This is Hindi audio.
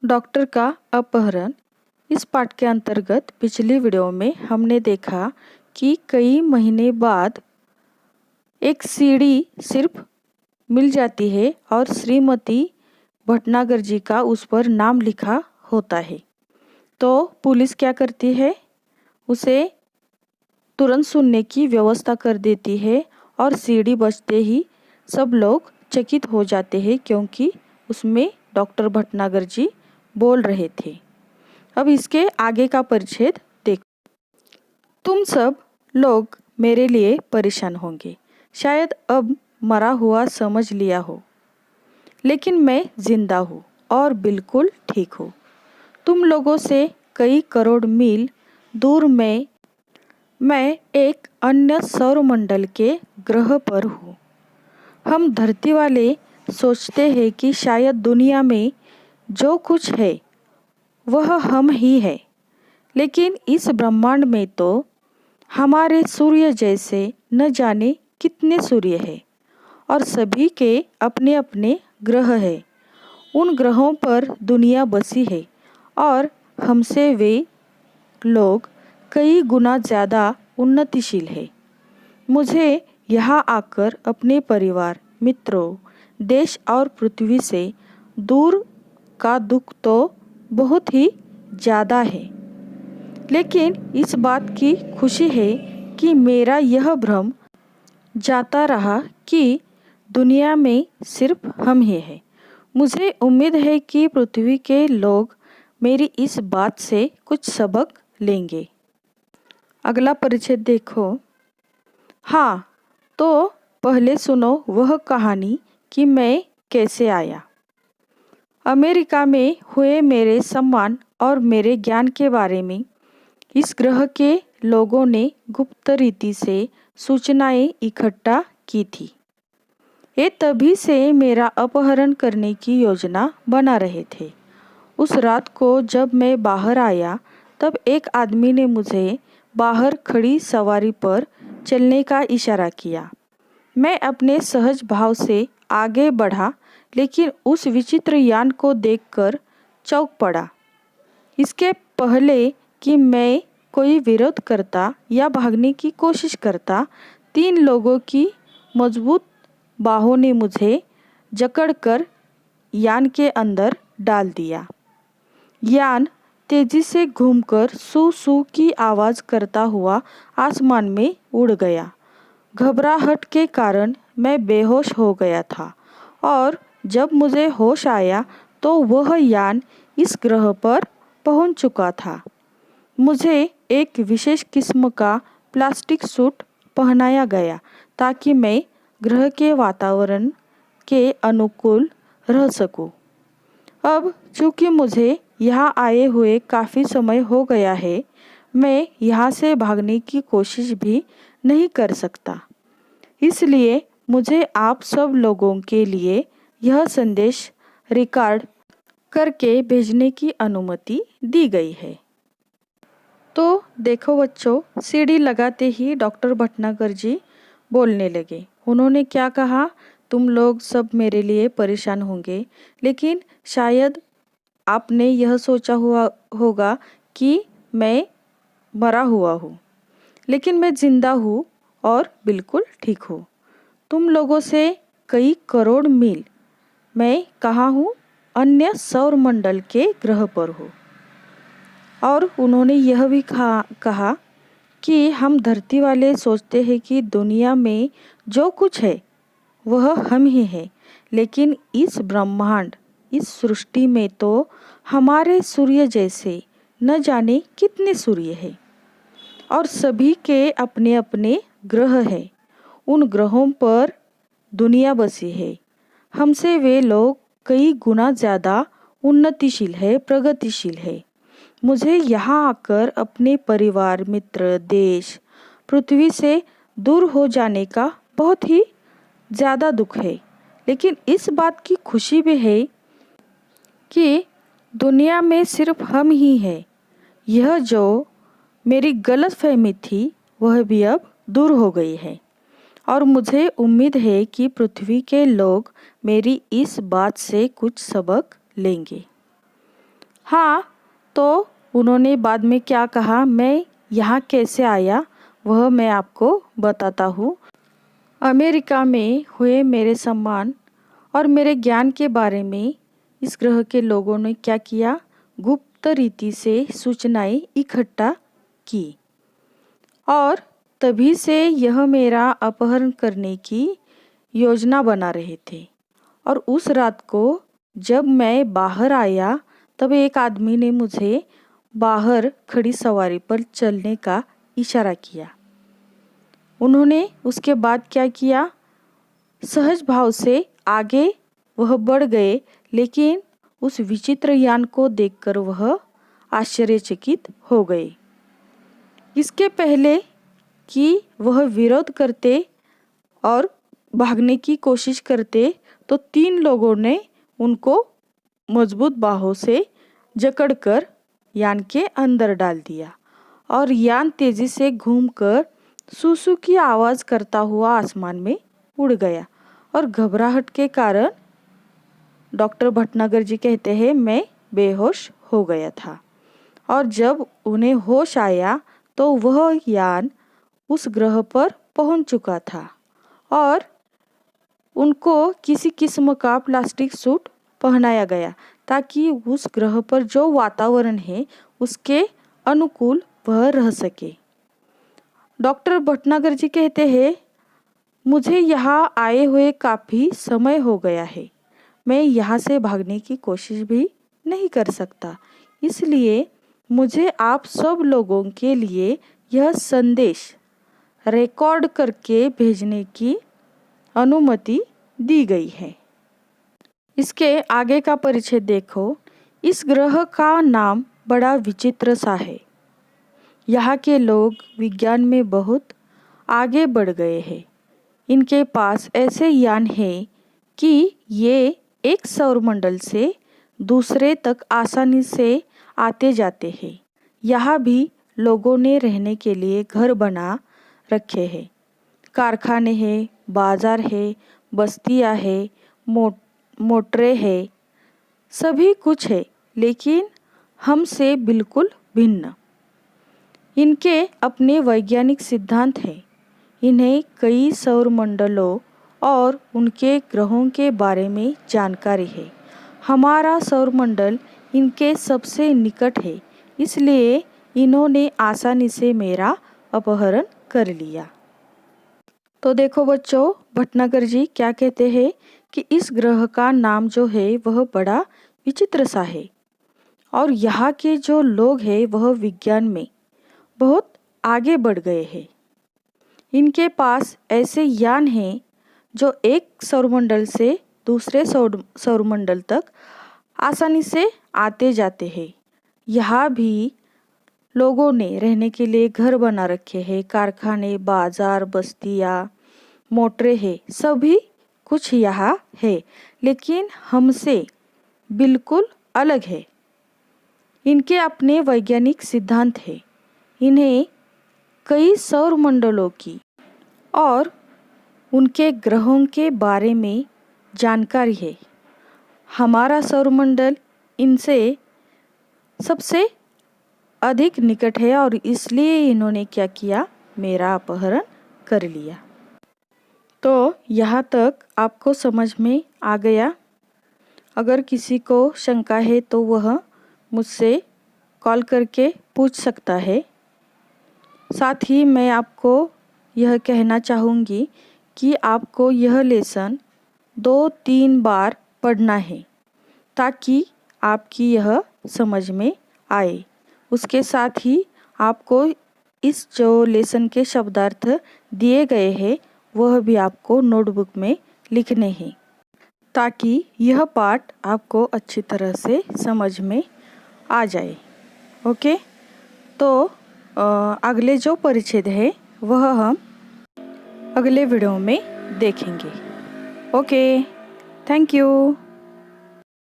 डॉक्टर का अपहरण। इस पाठ के अंतर्गत पिछली वीडियो में हमने देखा कि कई महीने बाद एक सीढ़ी सिर्फ मिल जाती है और श्रीमती भटनागर जी का उस पर नाम लिखा होता है। तो पुलिस क्या करती है, उसे तुरंत सुनने की व्यवस्था कर देती है और सीढ़ी बजते ही सब लोग चकित हो जाते हैं क्योंकि उसमें डॉक्टर भटनागर जी बोल रहे थे। अब इसके आगे का परिच्छेद देखो। तुम सब लोग मेरे लिए परेशान होंगे, शायद अब मरा हुआ समझ लिया हो, लेकिन मैं जिंदा हूँ और बिल्कुल ठीक हूँ। तुम लोगों से कई करोड़ मील दूर मैं एक अन्य सौरमंडल के ग्रह पर हूँ। हम धरती वाले सोचते हैं कि शायद दुनिया में जो कुछ है वह हम ही है, लेकिन इस ब्रह्मांड में तो हमारे सूर्य जैसे न जाने कितने सूर्य हैं और सभी के अपने अपने ग्रह हैं। उन ग्रहों पर दुनिया बसी है और हमसे वे लोग कई गुना ज़्यादा उन्नतिशील है। मुझे यहाँ आकर अपने परिवार, मित्रों, देश और पृथ्वी से दूर का दुख तो बहुत ही ज़्यादा है, लेकिन इस बात की खुशी है कि मेरा यह भ्रम जाता रहा कि दुनिया में सिर्फ हम ही हैं। मुझे उम्मीद है कि पृथ्वी के लोग मेरी इस बात से कुछ सबक लेंगे। अगला परिच्छेद देखो। हाँ, तो पहले सुनो वह कहानी कि मैं कैसे आया। अमेरिका में हुए मेरे सम्मान और मेरे ज्ञान के बारे में इस ग्रह के लोगों ने गुप्त रीति से सूचनाएं इकट्ठा की थी। ये तभी से मेरा अपहरण करने की योजना बना रहे थे। उस रात को जब मैं बाहर आया तब एक आदमी ने मुझे बाहर खड़ी सवारी पर चलने का इशारा किया। मैं अपने सहज भाव से आगे बढ़ा, लेकिन उस विचित्र यान को देखकर चौंक पड़ा। इसके पहले कि मैं कोई विरोध करता या भागने की कोशिश करता, 3 लोगों की मजबूत बाहों ने मुझे जकड़कर यान के अंदर डाल दिया। यान तेजी से घूमकर सू सू की आवाज़ करता हुआ आसमान में उड़ गया। घबराहट के कारण मैं बेहोश हो गया था और जब मुझे होश आया तो वह यान इस ग्रह पर पहुंच चुका था। मुझे एक विशेष किस्म का प्लास्टिक सूट पहनाया गया ताकि मैं ग्रह के वातावरण के अनुकूल रह सकूं। अब चूँकि मुझे यहाँ आए हुए काफ़ी समय हो गया है, मैं यहाँ से भागने की कोशिश भी नहीं कर सकता। इसलिए मुझे आप सब लोगों के लिए यह संदेश रिकॉर्ड करके भेजने की अनुमति दी गई है। तो देखो बच्चों, सीढ़ी लगाते ही डॉक्टर भटनागर जी बोलने लगे। उन्होंने क्या कहा, तुम लोग सब मेरे लिए परेशान होंगे, लेकिन शायद आपने यह सोचा हुआ होगा कि मैं मरा हुआ हूँ, लेकिन मैं जिंदा हूँ और बिल्कुल ठीक हूँ। तुम लोगों से कई करोड़ मील मैं कहाँ हूँ, अन्य सौरमंडल के ग्रह पर हूँ। और उन्होंने यह भी कहा कि हम धरती वाले सोचते हैं कि दुनिया में जो कुछ है वह हम ही है, लेकिन इस ब्रह्मांड, इस सृष्टि में तो हमारे सूर्य जैसे न जाने कितने सूर्य हैं और सभी के अपने अपने ग्रह हैं। उन ग्रहों पर दुनिया बसी है। हमसे वे लोग कई गुना ज़्यादा उन्नतिशील है, प्रगतिशील है। मुझे यहाँ आकर अपने परिवार, मित्र, देश, पृथ्वी से दूर हो जाने का बहुत ही ज़्यादा दुख है, लेकिन इस बात की खुशी भी है कि दुनिया में सिर्फ हम ही हैं। यह जो मेरी गलतफहमी थी वह भी अब दूर हो गई है और मुझे उम्मीद है कि पृथ्वी के लोग मेरी इस बात से कुछ सबक लेंगे। हाँ, तो उन्होंने बाद में क्या कहा, मैं यहाँ कैसे आया वह मैं आपको बताता हूँ। अमेरिका में हुए मेरे सम्मान और मेरे ज्ञान के बारे में इस ग्रह के लोगों ने क्या किया, गुप्त रीति से सूचनाएं इकट्ठा की और तभी से यह मेरा अपहरण करने की योजना बना रहे थे। और उस रात को जब मैं बाहर आया तब एक आदमी ने मुझे बाहर खड़ी सवारी पर चलने का इशारा किया। उन्होंने उसके बाद क्या किया, सहज भाव से आगे वह बढ़ गए, लेकिन उस विचित्र यान को देखकर वह आश्चर्यचकित हो गए। इसके पहले कि वह विरोध करते और भागने की कोशिश करते तो 3 लोगों ने उनको मजबूत बाहों से जकड़कर यान के अंदर डाल दिया और यान तेजी से घूमकर सूसू की आवाज़ करता हुआ आसमान में उड़ गया। और घबराहट के कारण डॉक्टर भटनागर जी कहते हैं मैं बेहोश हो गया था। और जब उन्हें होश आया तो वह यान उस ग्रह पर पहुंच चुका था और उनको किसी किस्म का प्लास्टिक सूट पहनाया गया ताकि उस ग्रह पर जो वातावरण है उसके अनुकूल वह रह सके। डॉक्टर भटनागर जी कहते हैं मुझे यहाँ आए हुए काफ़ी समय हो गया है, मैं यहाँ से भागने की कोशिश भी नहीं कर सकता, इसलिए मुझे आप सब लोगों के लिए यह संदेश रिकॉर्ड करके भेजने की अनुमति दी गई है। इसके आगे का परिचय देखो। इस ग्रह का नाम बड़ा विचित्र सा है। यहाँ के लोग विज्ञान में बहुत आगे बढ़ गए हैं। इनके पास ऐसे यान हैं कि ये एक सौरमंडल से दूसरे तक आसानी से आते जाते हैं। यहाँ भी लोगों ने रहने के लिए घर बना रखे हैं, कारखाने हैं, बाजार है, बस्तियाँ है, मोटरें है, सभी कुछ है, लेकिन हमसे बिल्कुल भिन्न। इनके अपने वैज्ञानिक सिद्धांत हैं। इन्हें कई सौरमंडलों और उनके ग्रहों के बारे में जानकारी है। हमारा सौरमंडल इनके सबसे निकट है, इसलिए इन्होंने आसानी से मेरा अपहरण कर लिया। तो देखो बच्चों, भटनागर जी क्या कहते हैं कि इस ग्रह का नाम जो है वह बड़ा विचित्र सा है और यहाँ के जो लोग हैं वह विज्ञान में बहुत आगे बढ़ गए हैं। इनके पास ऐसे यान हैं जो एक सौरमंडल से दूसरे सौरमंडल तक आसानी से आते जाते हैं। यहाँ भी लोगों ने रहने के लिए घर बना रखे हैं, कारखाने, बाजार, बस्तियाँ, मोटरें हैं, सभी कुछ यहाँ है, लेकिन हमसे बिल्कुल अलग है। इनके अपने वैज्ञानिक सिद्धांत हैं। इन्हें कई सौरमंडलों की और उनके ग्रहों के बारे में जानकारी है। हमारा सौरमंडल इनसे सबसे अधिक निकट है और इसलिए इन्होंने क्या किया, मेरा अपहरण कर लिया। तो यहाँ तक आपको समझ में आ गया। अगर किसी को शंका है तो वह मुझसे कॉल करके पूछ सकता है। साथ ही मैं आपको यह कहना चाहूँगी कि आपको यह लेसन 2-3 बार पढ़ना है ताकि आपकी यह समझ में आए। उसके साथ ही आपको इस जो लेसन के शब्दार्थ दिए गए हैं वह भी आपको नोटबुक में लिखने हैं ताकि यह पाठ आपको अच्छी तरह से समझ में आ जाए। ओके, तो अगले जो परिच्छेद है वह हम अगले वीडियो में देखेंगे। Okay, thank you.